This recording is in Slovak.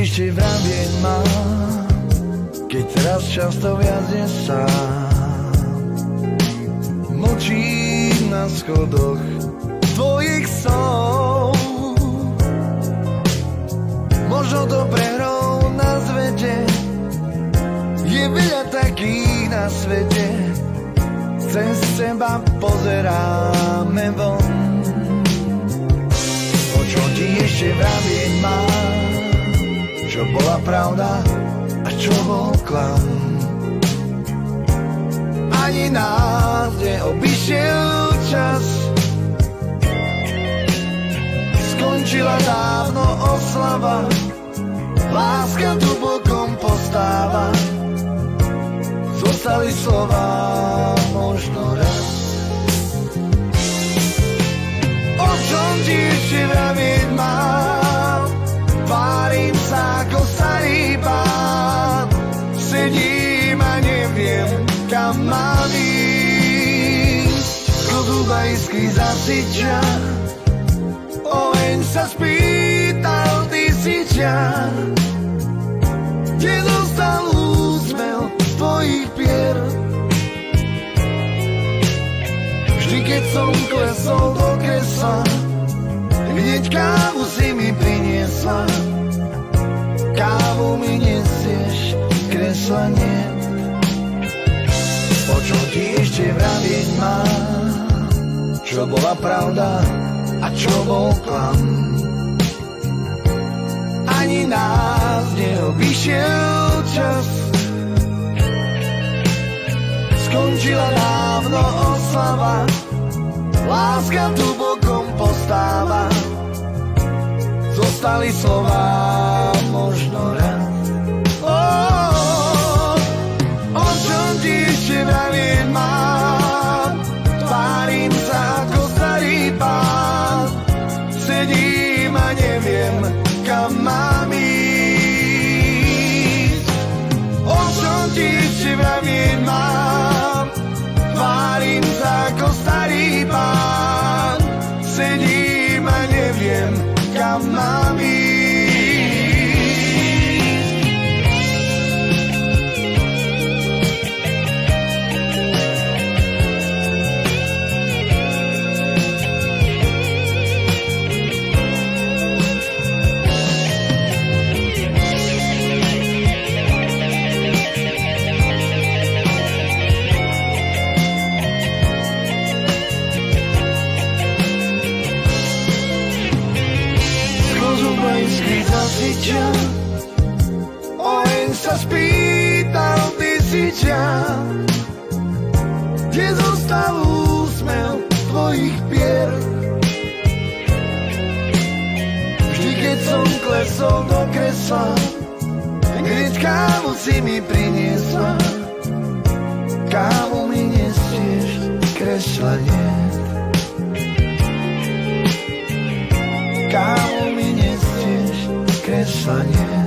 ešte vravieť mám, keď teraz často viac nesám. Mlčím na schodoch tvojich snov. Možno to prehrou na svete, je veľa takých na svete. Cez seba pozeráme von. O čo ti ešte vravieť mám, čo bola pravda a čo bol klam. Ani nás neobyšiel čas, skončila dávno oslava, láska tu bokom postáva, zostali slova možno raz. O čom ti ešte vravieť mám, tvárim sa ako starý pán, sedím a neviem, kam mám ísť. Ko dubajský zasiča, oheň sa spýtal, ty si ťa, kde zostal úsmev tvojich pier. Vždy keď som klesol do kresla, hneď kávu si mi priniesla. Kávu mi nesieš, kresla nie. O čom ti ešte vravieť mám, čo bola pravda a čo bol klam. Ani nás neobyšiel čas, skončila dávno oslava, láska tu bokom postáva, zostali slova možno raz. O čom ti ešte vravieť mám, tvárim sa ako starý pán, sedím a neviem, kam mám ísť. O čom ti ešte vravieť mám, tvárim sa ako starý pán, sedím a neviem, kam mám ísť. Oheň sa spýtal, ty si ťa, kde zostal úsmev tvojich pier. Vždy keď som klesol do kresla, hneď kávu si mi priniesla. Kávu mi nesieš, kresla nie. Kávu mi nesieš, kresla nie.